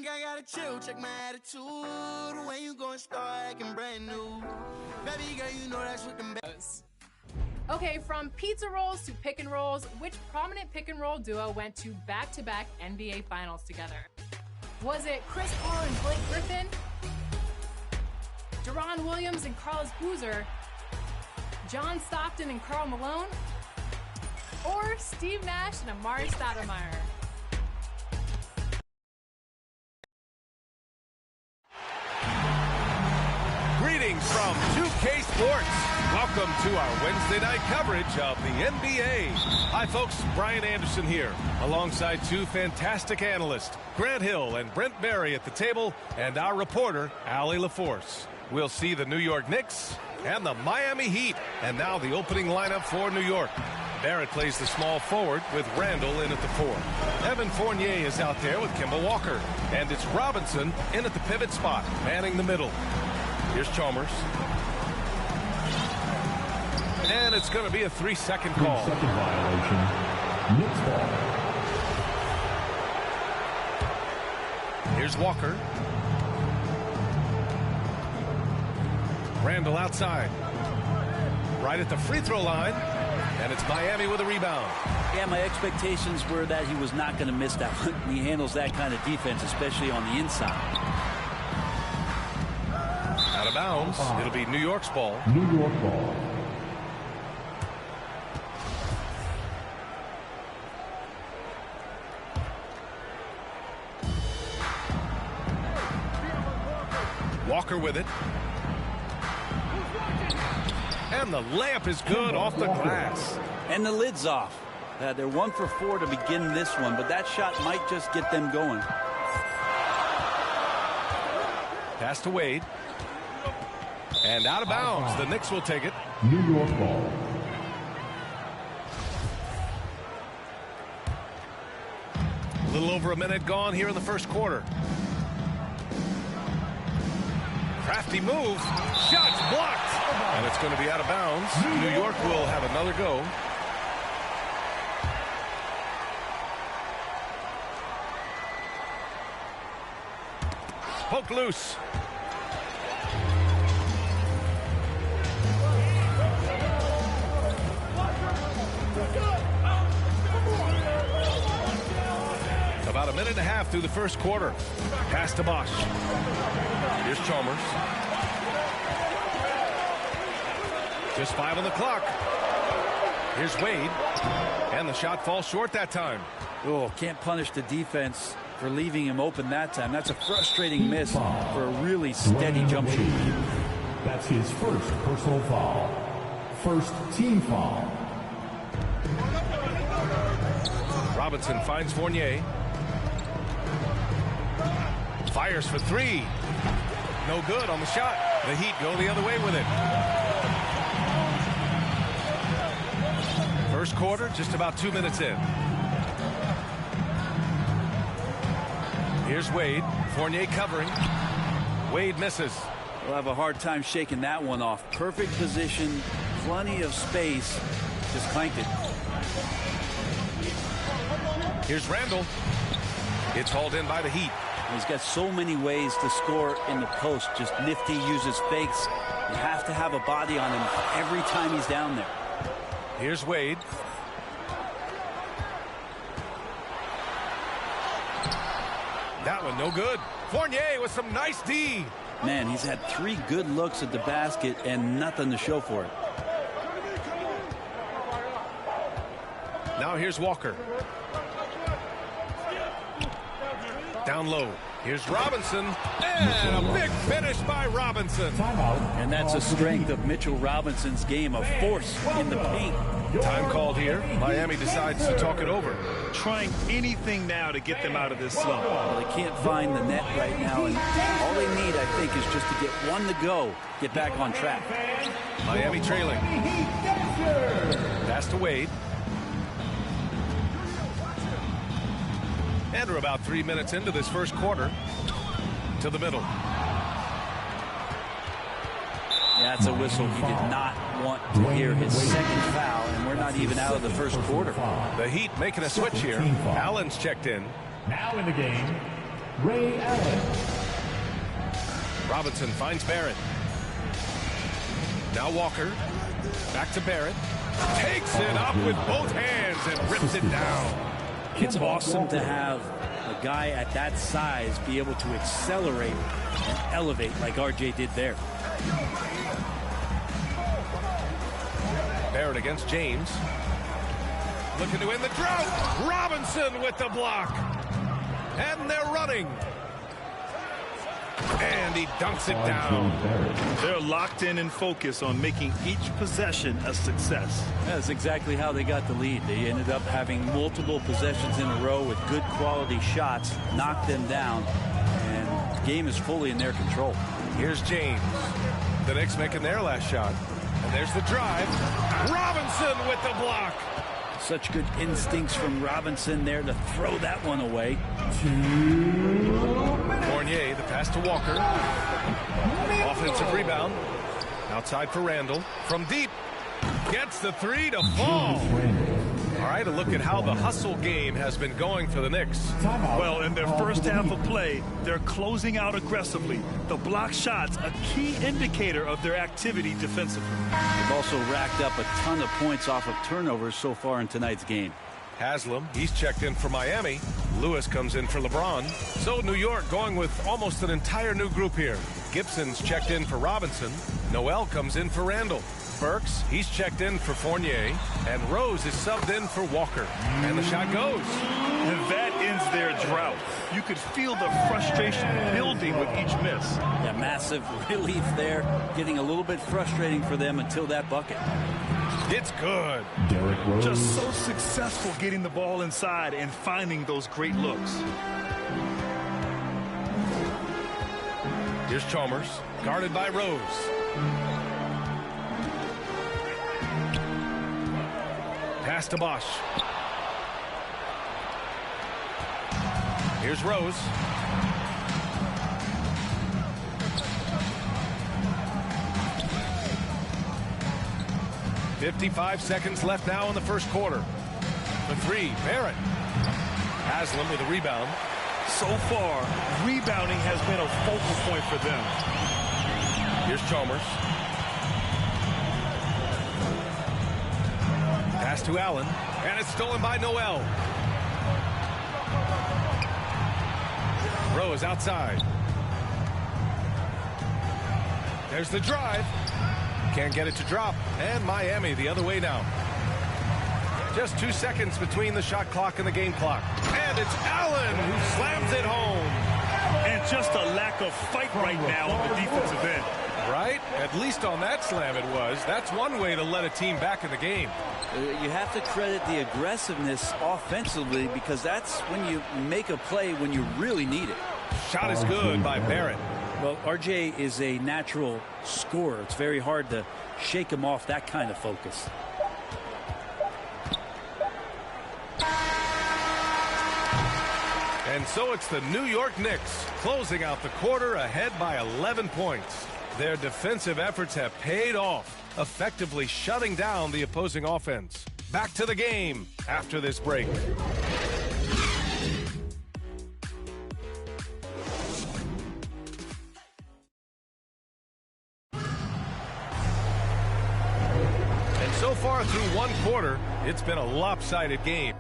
think I gotta chill, check my attitude. When you gonna start acting brand new? Baby girl, you know that's what them Okay, from pizza rolls to pick and rolls, which prominent pick and roll duo went to back-to-back NBA finals together? Was it Chris Paul and Blake Griffin? Deron Williams and Carlos Boozer? John Stockton and Karl Malone? Or Steve Nash and Amari Stoudemire? Greetings from 2K Sports. Welcome to our Wednesday night coverage of the NBA. Hi, folks. Brian Anderson here, alongside two fantastic analysts, Grant Hill and Brent Barry at the table, and our reporter, Allie LaForce. We'll see the New York Knicks and the Miami Heat. And now the opening lineup for New York. Barrett plays the small forward with Randall in at the 4. Evan Fournier is out there with Kemba Walker. And it's Robinson in at the pivot spot, manning the middle. Here's Chalmers. And it's going to be a 3-second call. 3-second violation. Knicks ball. Here's Walker. Randall outside. Right at the free throw line. And it's Miami with a rebound. Yeah, my expectations were that he was not going to miss that one. He handles that kind of defense, especially on the inside. Out of bounds. It'll be New York's ball. New York ball. Walker with it. And the layup is good off the glass. And the lid's off. They're 1 for 4 to begin this one, but that shot might just get them going. Pass to Wade. And out of bounds. The Knicks will take it. New York ball. A little over a minute gone here in the first quarter. Crafty move. Shots blocked. And it's going to be out of bounds. New York will have another go. Poke loose. About a minute and a half through the first quarter. Pass to Bosch. Here's Chalmers. Just 5 on the clock. Here's Wade. And the shot falls short that time. Oh, can't punish the defense for leaving him open that time. That's a frustrating miss for a really steady jump shot. That's his first personal foul. First team foul. Robinson finds Fournier. Fires for 3. No good on the shot. The Heat go the other way with it. First quarter, just about 2 minutes in. Here's Wade. Fournier covering. Wade misses. We'll have a hard time shaking that one off. Perfect position, plenty of space. Just clanked it. Here's Randall. It's hauled in by the Heat. He's got so many ways to score in the post. Just nifty, uses fakes. You have to have a body on him every time he's down there. Here's Wade. That one no good. Fournier with some nice D. Man, he's had 3 good looks at the basket and nothing to show for it. Now here's Walker. Down low. Here's Robinson. And a big finish by Robinson. And that's a strength of Mitchell Robinson's game, a force in the paint. Time called here. Miami decides to talk it over. Trying anything now to get them out of this slump. Well, they can't find the net right now, and all they need, I think, is just to get one to go, get back on track. Miami trailing. Pass to Wade. And we're about 3 minutes into this first quarter. To the middle. That's a whistle he did not want to hear. His second foul, and we're not even out of the first quarter. The Heat making a switch here. Allen's checked in. Now in the game, Ray Allen. Robinson finds Barrett. Now Walker. Back to Barrett. Takes it up with both hands and rips it down. It's awesome to have a guy at that size be able to accelerate and elevate like RJ did there. Barrett against James. Looking to end the drought. Robinson with the block. And they're running. And he dunks it down. They're locked in and focused on making each possession a success. That's exactly how they got the lead. They ended up having multiple possessions in a row with good quality shots, knocked them down, and the game is fully in their control. Here's James. The Knicks making their last shot. And there's the drive. Robinson with the block. Such good instincts from Robinson there to throw that one away. Fournier, the pass to Walker. Offensive rebound. Outside for Randall. From deep. Gets the three to fall. All right, a look at how the hustle game has been going for the Knicks. Well, in their first half of play, they're closing out aggressively. The block shots, a key indicator of their activity defensively. They've also racked up a ton of points off of turnovers so far in tonight's game. Haslam, he's checked in for Miami. Lewis comes in for LeBron. So New York going with almost an entire new group here. Gibson's checked in for Robinson. Noel comes in for Randall. Burks, he's checked in for Fournier. And Rose is subbed in for Walker. And the shot goes. And that ends their drought. You could feel the frustration building with each miss. Yeah, massive relief there. Getting a little bit frustrating for them until that bucket. It's good. Derrick Rose. Just so successful getting the ball inside and finding those great looks. Here's Chalmers, guarded by Rose. Pass to Bosch. Here's Rose. .55 seconds left now in the first quarter. The three, Barrett. Haslam with a rebound. So far, rebounding has been a focal point for them. Here's Chalmers. Pass to Allen, and it's stolen by Noel. Rose outside. There's the drive. Can't get it to drop. And Miami the other way now. Just 2 seconds between the shot clock and the game clock. And it's Allen who slams it home. And just a lack of fight right now on the defensive end. Right? At least on that slam it was. That's one way to let a team back in the game. You have to credit the aggressiveness offensively because that's when you make a play when you really need it. Shot is good by Barrett. Well, RJ is a natural scorer. It's very hard to shake him off that kind of focus. And so it's the New York Knicks closing out the quarter ahead by 11 points. Their defensive efforts have paid off, effectively shutting down the opposing offense. Back to the game after this break. And so far through one quarter, it's been a lopsided game.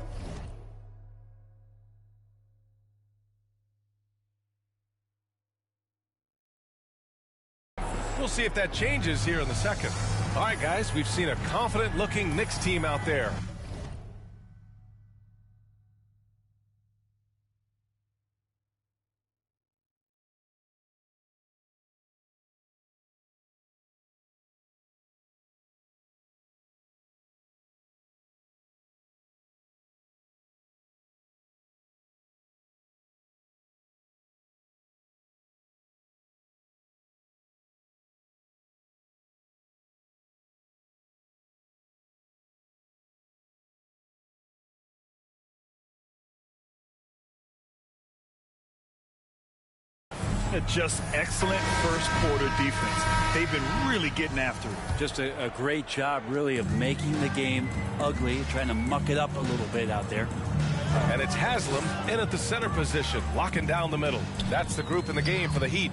We'll see if that changes here in the second. All right, guys, we've seen a confident-looking Knicks team out there. Just excellent first quarter defense. They've been really getting after it. Just a great job, really, of making the game ugly, trying to muck it up a little bit out there. And it's Haslam in at the center position, locking down the middle. That's the group in the game for the Heat.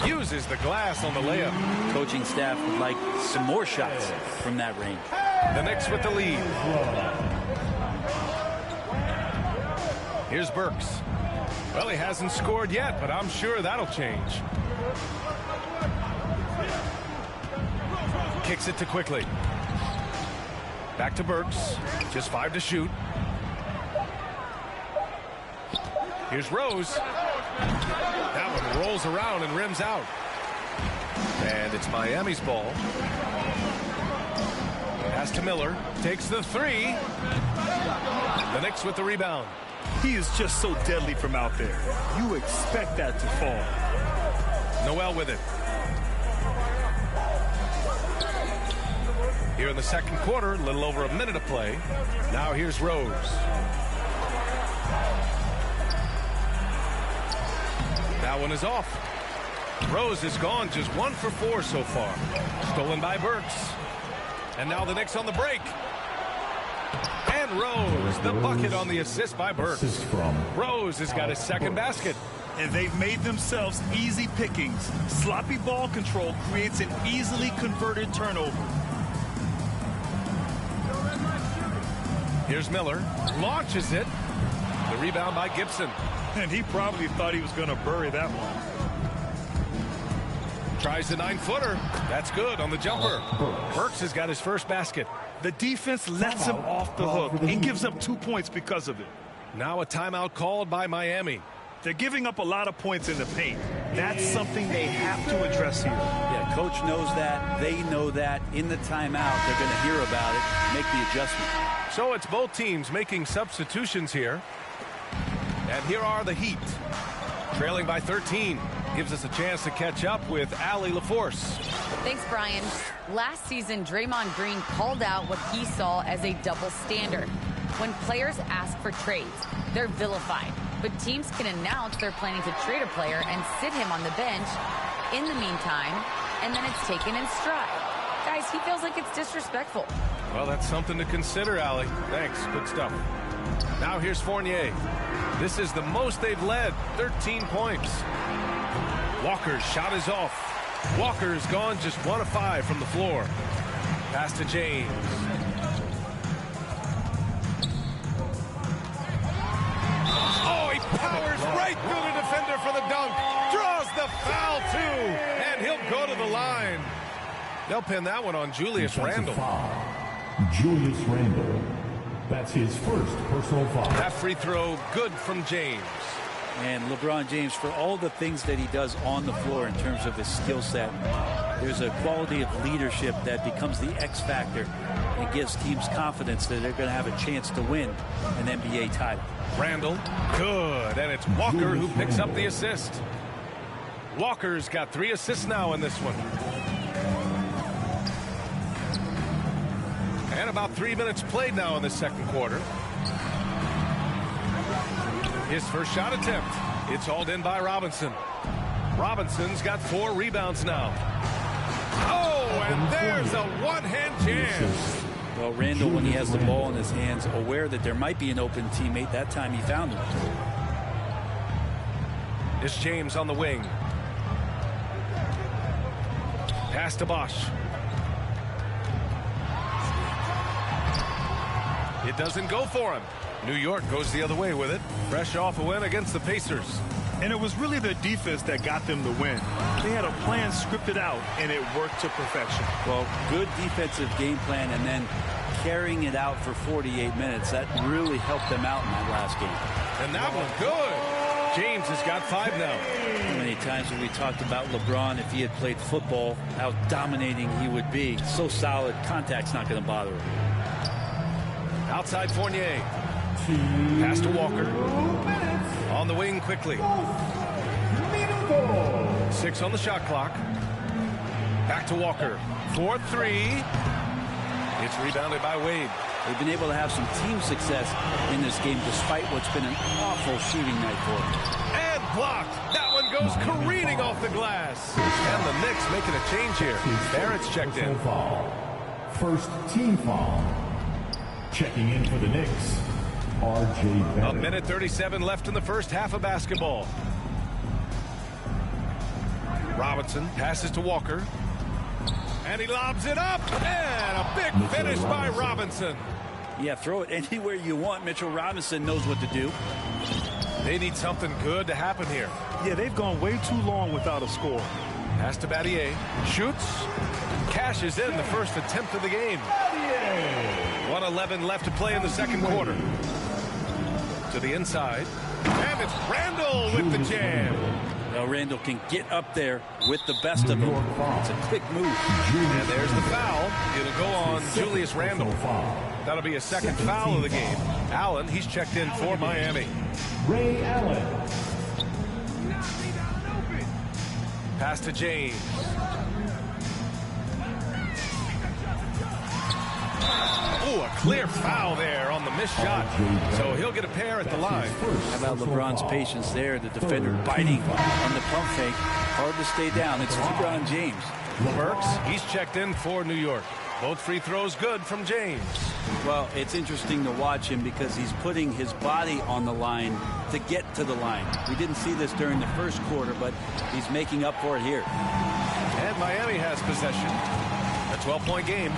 Uses the glass on the layup. Coaching staff would like some more shots from that range. The Knicks with the lead. Here's Burks. Well, he hasn't scored yet, but I'm sure that'll change. Kicks it to Quickly. Back to Burks. Just 5 to shoot. Here's Rose. That one rolls around and rims out. And it's Miami's ball. Pass to Miller. Takes the 3. The Knicks with the rebound. He is just so deadly from out there. You expect that to fall. Noel with it. Here in the second quarter, a little over a minute to play. Now here's Rose. That one is off. Rose is gone, just 1 for 4 so far. Stolen by Burks. And now the Knicks on the break. And Rose, the bucket on the assist by Burks. Rose has got his second basket. And they've made themselves easy pickings. Sloppy ball control creates an easily converted turnover. Here's Miller. Launches it. The rebound by Gibson. And he probably thought he was going to bury that one. Tries the 9-footer. That's good on the jumper. Burks has got his first basket. The defense lets him off the hook and gives up 2 points because of it. Now a timeout called by Miami. They're giving up a lot of points in the paint. That's something they have to address here. Yeah, coach knows that. They know that. In the timeout, they're going to hear about it, make the adjustment. So it's both teams making substitutions here. And here are the Heat. Trailing by 13. Gives us a chance to catch up with Allie LaForce. Thanks, Brian. Last season, Draymond Green called out what he saw as a double standard. When players ask for trades, they're vilified. But teams can announce they're planning to trade a player and sit him on the bench in the meantime, and then it's taken in stride. Guys, he feels like it's disrespectful. Well, that's something to consider, Allie. Thanks. Good stuff. Now here's Fournier. This is the most they've led, 13 points. Walker's shot is off. Walker's gone just 1 of 5 from the floor. Pass to James. Oh, he powers right through the defender for the dunk. Draws the foul, too. And he'll go to the line. They'll pin that one on Julius Randle. Julius Randle. That's his first personal foul. That free throw good from James. And LeBron James, for all the things that he does on the floor in terms of his skill set, there's a quality of leadership that becomes the X factor and gives teams confidence that they're going to have a chance to win an NBA title. Randle, good, and it's Walker who picks up the assist. Walker's got 3 assists now in this one. And about 3 minutes played now in the second quarter. His first shot attempt. It's hauled in by Robinson. Robinson's got 4 rebounds now. Oh, and there's a one-hand jam. Well, Randle, when he has the ball in his hands, aware that there might be an open teammate, that time he found him. It's James on the wing. Pass to Bosch. It doesn't go for him. New York goes the other way with it. Fresh off a win against the Pacers. And it was really their defense that got them the win. They had a plan scripted out, and it worked to perfection. Well, good defensive game plan, and then carrying it out for 48 minutes. That really helped them out in that last game. And that one good. James has got 5 now. How many times have we talked about LeBron, if he had played football, how dominating he would be. So solid, contact's not going to bother him. Outside Fournier. Pass to Walker. On the wing quickly. 6 on the shot clock. Back to Walker. 4-3. It's rebounded by Wade. They've been able to have some team success in this game despite what's been an awful shooting night for them. And blocked. That one goes careening off the glass. And the Knicks making a change here. Barrett's checked in. First team foul. Checking in for the Knicks, R.J. Barrett. 1:37 left in the first half of basketball. Robinson passes to Walker. And he lobs it up. And a big finish by Robinson. Yeah, throw it anywhere you want. Mitchell Robinson knows what to do. They need something good to happen here. Yeah, they've gone way too long without a score. Pass to Battier. Shoots. Cashes in the first attempt of the game. 1:11 left to play in the second quarter. To the inside. And it's Randle with the jam. Now Randle can get up there with the best of them. It's a quick move. And there's the foul. It'll go on Julius Randle. That'll be a second foul of the game. Allen, he's checked in for Miami. Ray Allen. Pass to James. Oh, a clear foul there on the missed shot. So he'll get a pair at the line. How about LeBron's patience there? The defender biting on the pump fake. Hard to stay down. It's LeBron James. Burks, he's checked in for New York. Both free throws good from James. Well, it's interesting to watch him because he's putting his body on the line to get to the line. We didn't see this during the first quarter, but he's making up for it here. And Miami has possession. A 12-point game.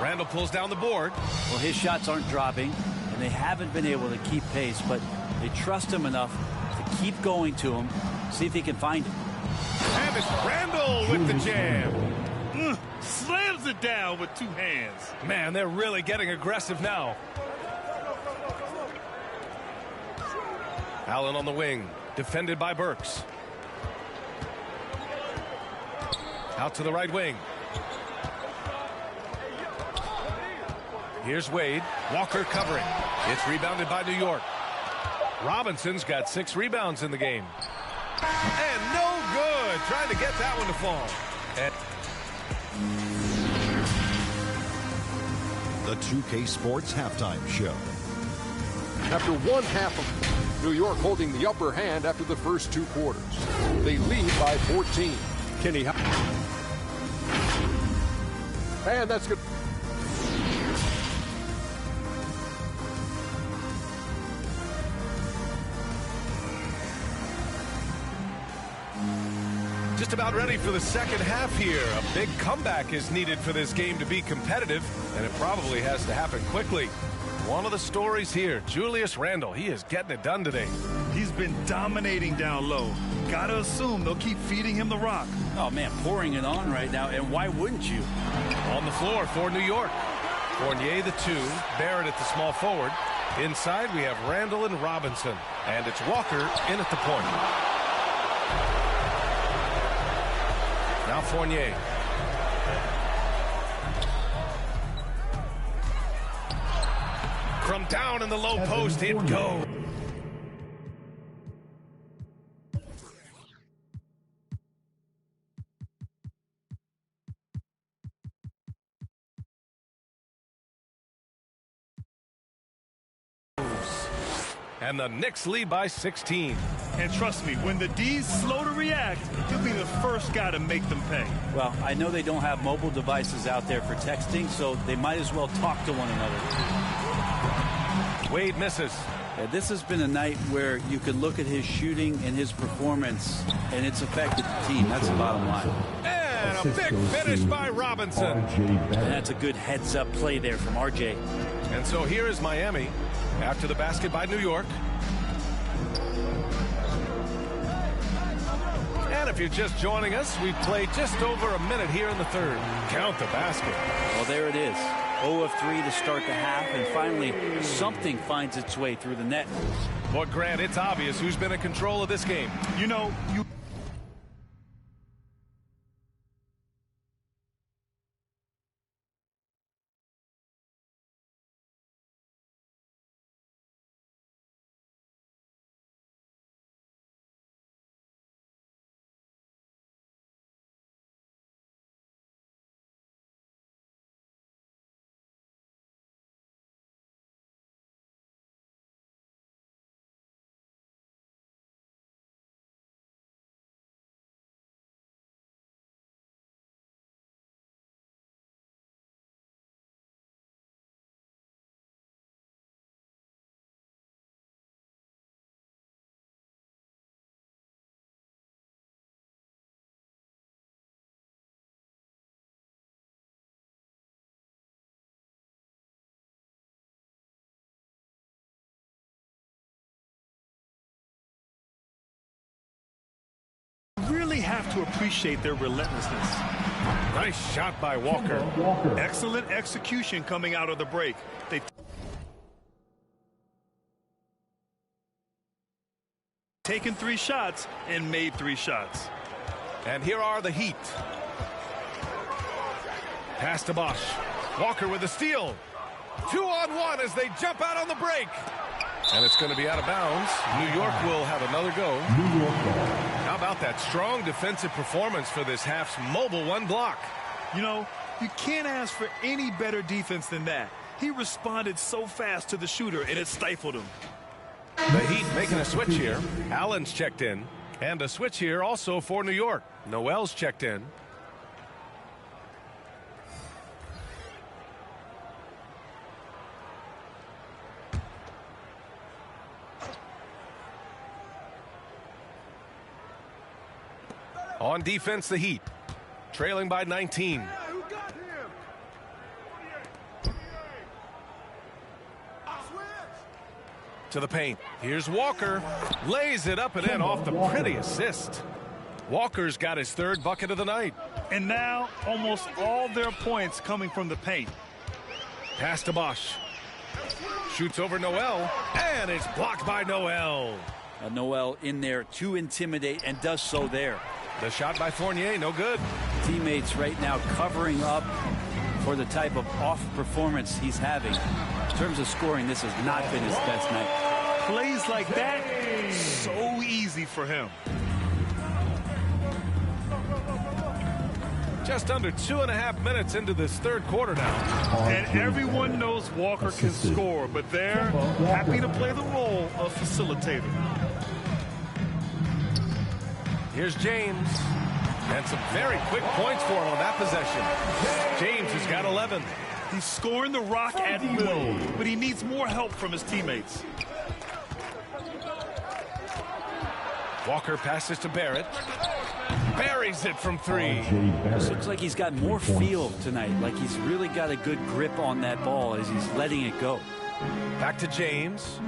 Randle pulls down the board. Well, his shots aren't dropping, and they haven't been able to keep pace, but they trust him enough to keep going to him, see if he can find it. And it's Randle with the jam. Slams it down with two hands. Man, they're really getting aggressive now. Allen on the wing, defended by Burks. Out to the right wing. Here's Wade. Walker covering. It's rebounded by New York. Robinson's got 6 rebounds in the game. And no good. Trying to get that one to fall. The 2K Sports Halftime Show. After one half of New York holding the upper hand after the first 2 quarters. They lead by 14. Kenny. And that's good. Just about ready for the second half here. A big comeback is needed for this game to be competitive, and it probably has to happen quickly. One of the stories here, Julius Randle, he is getting it done today. He's been dominating down low. Gotta assume they'll keep feeding him the rock. Oh, man, pouring it on right now, and why wouldn't you? On the floor for New York. Fournier the 2, Barrett at the small forward. Inside we have Randle and Robinson, and it's Walker in at the point. Now Fournier. From down in the low post, it goes. And the Knicks lead by 16. And trust me, when the D's slow to react, he'll be the first guy to make them pay. Well, I know they don't have mobile devices out there for texting, so they might as well talk to one another. Wade misses. Yeah, this has been a night where you can look at his shooting and his performance, and it's affected the team. That's the bottom line. And a big finish by Robinson. And that's a good heads-up play there from RJ. And so here is Miami after the basket by New York. And if you're just joining us, we've played just over a minute here in the third. Count the basket. Well, there it is. 0 of 3 to start the half, and finally something finds its way through the net. But Grant, it's obvious who's been in control of this game. You know, you have to appreciate their relentlessness. Nice shot by Walker. Excellent execution coming out of the break. They taken 3 shots and made 3 shots. And here are the Heat. Pass to Bosch. Walker with the steal. 2-on-1 as they jump out on the break. And it's going to be out of bounds. New York will have another go. How about that strong defensive performance for this half's mobile 1 block? You know, you can't ask for any better defense than that. He responded so fast to the shooter, and it stifled him. The Heat making a switch here. Allen's checked in. And a switch here also for New York. Noel's checked in. On defense, the Heat, trailing by 19. To the paint. Here's Walker. Lays it up and in off the pretty assist. Walker's got his 3rd bucket of the night. And now almost all their points coming from the paint. Pass to Bosch. Shoots over Noel, and it's blocked by Noel. Noel in there to intimidate, and does so there. The shot by Fournier, no good. Teammates right now covering up for the type of off performance he's having. In terms of scoring, this has not been his best night. Plays like that, so easy for him. Just under 2.5 minutes into this 3rd quarter now. And everyone knows Walker can score, but they're happy to play the role of facilitator. Here's James. And some very quick points for him on that possession. James has got 11. He's scoring the rock at will, but he needs more help from his teammates. Walker passes to Barrett. Buries it from 3. This looks like he's got more feel tonight, like he's really got a good grip on that ball as he's letting it go. Back to James.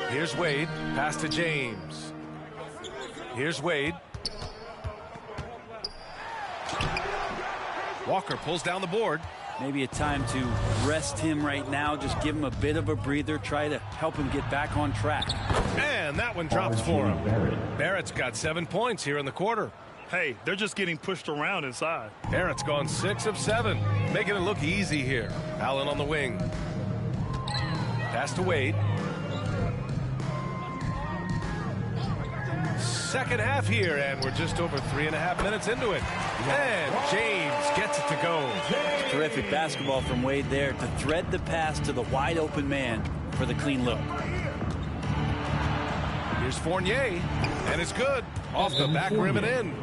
Here's Wade. Pass to James. Here's Wade. Walker pulls down the board. Maybe a time to rest him right now. Just give him a bit of a breather. Try to help him get back on track. And that one drops for him. Barrett's got 7 points here in the quarter. Hey, they're just getting pushed around inside. Barrett's gone 6 of 7. Making it look easy here. Allen on the wing. Pass to Wade. Second half here, and we're just over 3.5 minutes into it. And James gets it to go. Terrific basketball from Wade there to thread the pass to the wide open man for the clean look. Here's Fournier, and it's good. Off the back rim and in.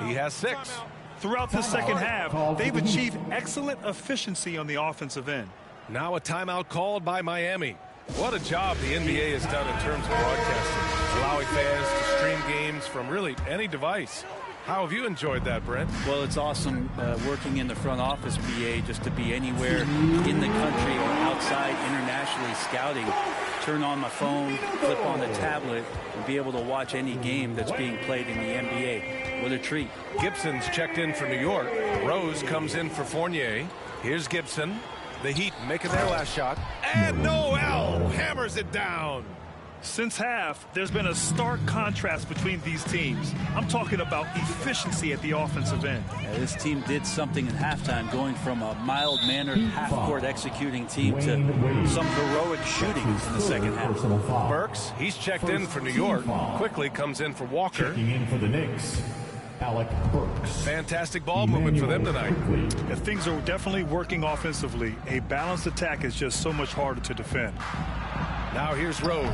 He has 6. Throughout the second half, they've achieved excellent efficiency on the offensive end. Now a timeout called by Miami. What a job the NBA has done in terms of broadcasting, allowing fans to stream games from really any device. How have you enjoyed that, Brent? Well, it's awesome working in the front office, BA, just to be anywhere in the country or outside internationally scouting. Turn on my phone, flip on the tablet, and be able to watch any game that's being played in the NBA. What a treat. Gibson's checked in for New York. Rose comes in for Fournier. Here's Gibson. The Heat making their last shot. And Noel hammers it down. Since half, there's been a stark contrast between these teams. I'm talking about efficiency at the offensive end. This team did something in halftime, going from a mild-mannered half-court executing team to some heroic shooting in the second half. Burks, he's checked in for New York. Quickly comes in for Walker. Checking in for the Knicks, Alec Burks. Fantastic ball movement for them tonight. Yeah, things are definitely working offensively. A balanced attack is just so much harder to defend. Now here's Rose.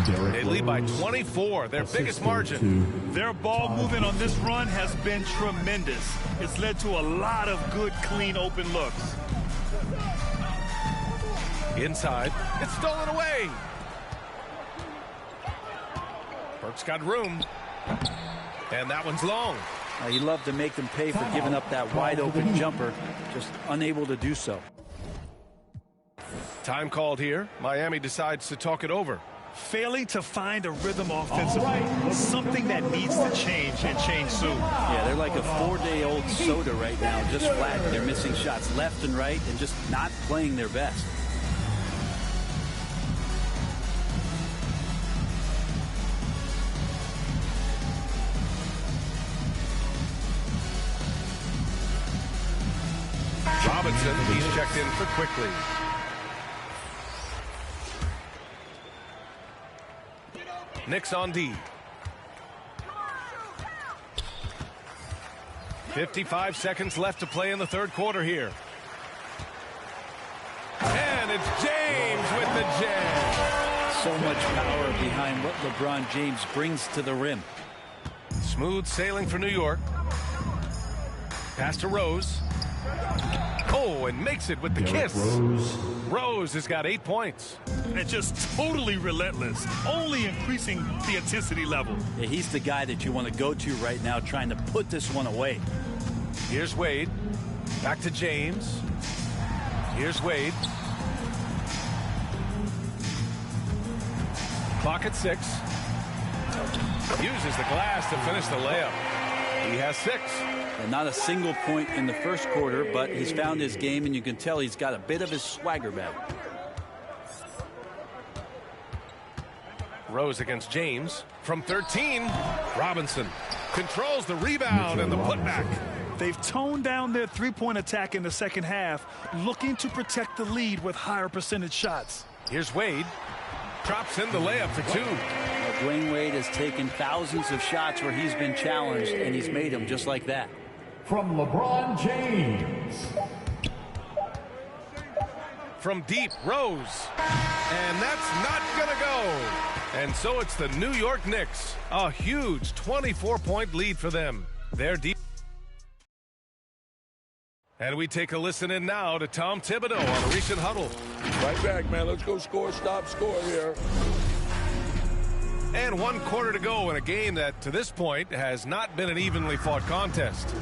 They lead by 24, their biggest margin. Their ball movement on this run has been tremendous. It's led to a lot of good, clean, open looks. Inside, it's stolen away. Burks got room. And that one's long. You love to make them pay for giving up that wide open jumper, just unable to do so. Time called here. Miami decides to talk it over. Failing to find a rhythm offensively, something that needs to change and change soon. Yeah, they're like a 4-day-old soda right now, just flat. They're missing shots left and right and just not playing their best. Robinson, he's checked in for Quickly. Knicks on D. 55 seconds left to play in the third quarter here. And it's James with the jam. So much power behind what LeBron James brings to the rim. Smooth sailing for New York. Pass to Rose. Oh, and makes it with the kiss. Rose has got 8 points. And just totally relentless, only increasing the intensity level. Yeah, he's the guy that you want to go to right now, trying to put this one away. Here's Wade. Back to James. Here's Wade. Clock at 6. Uses the glass to finish the layup. He has 6. And not a single point in the first quarter, but he's found his game, and you can tell he's got a bit of his swagger back. Rose against James. From 13, Robinson controls the rebound and the putback. They've toned down their three-point attack in the second half, looking to protect the lead with higher percentage shots. Here's Wade. Drops in the layup for 2. Dwayne Wade has taken thousands of shots where he's been challenged, and he's made them just like that. From LeBron James. From deep, Rose. And that's not gonna go. And so it's the New York Knicks. A huge 24-point lead for them. They're deep. And we take a listen in now to Tom Thibodeau on a recent huddle. Right back, man. Let's go score, stop, score here. And 1 quarter to go in a game that, to this point, has not been an evenly fought contest.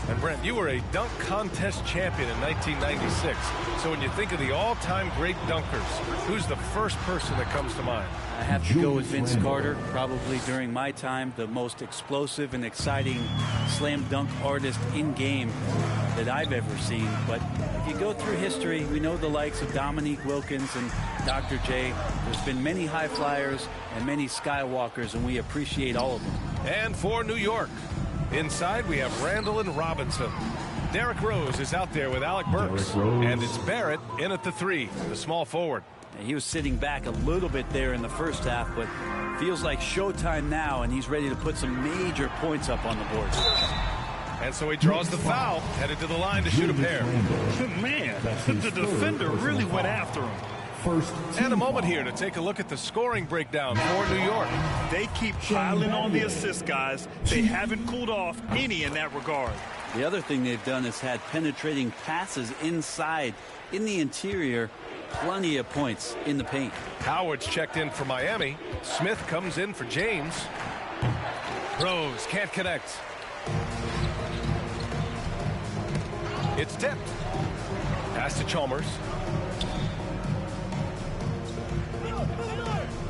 And Brent, you were a dunk contest champion in 1996. So when you think of the all-time great dunkers, who's the first person that comes to mind? I have to go with Vince Carter, probably during my time, the most explosive and exciting slam dunk artist in game that I've ever seen. But if you go through history, we know the likes of Dominique Wilkins and Dr. J. There's been many high flyers and many skywalkers, and we appreciate all of them. And for New York, inside we have Randall and Robinson. Derrick Rose is out there with Alec Burks. And it's Barrett in at the 3, the small forward. He was sitting back a little bit there in the first half, but feels like showtime now, and he's ready to put some major points up on the board. And so he draws the foul, headed to the line to shoot a pair. Man, the defender really went after him. And a moment here to take a look at the scoring breakdown for New York. They keep piling on the assist, guys. They haven't cooled off any in that regard. The other thing they've done is had penetrating passes inside, in the interior, plenty of points in the paint. Howard's checked in for Miami. Smith comes in for James. Rose can't connect. It's tipped. Pass to Chalmers.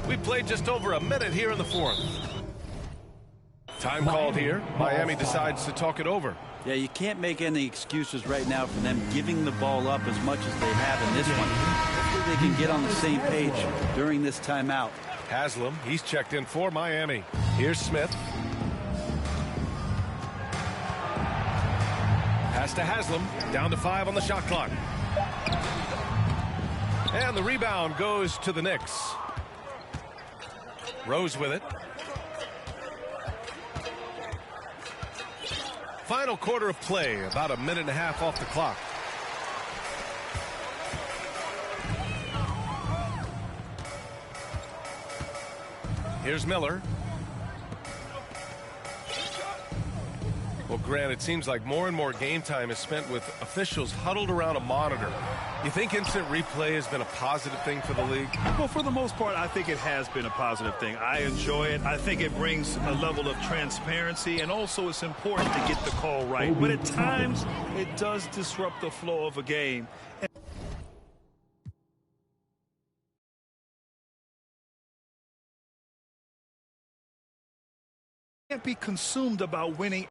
We played just over a minute here in the fourth. Time called here. Miami decides to talk it over. Yeah, you can't make any excuses right now for them giving the ball up as much as they have in this one. Hopefully they can get on the same page during this timeout. Haslam, he's checked in for Miami. Here's Smith. Pass to Haslam, down to 5 on the shot clock. And the rebound goes to the Knicks. Rose with it. Final quarter of play, about a minute and a half off the clock. Here's Miller. Well, Grant, it seems like more and more game time is spent with officials huddled around a monitor. You think instant replay has been a positive thing for the league? Well, for the most part, I think it has been a positive thing. I enjoy it. I think it brings a level of transparency, and also it's important to get the call right. But at times, it does disrupt the flow of a game. can't be consumed about winning.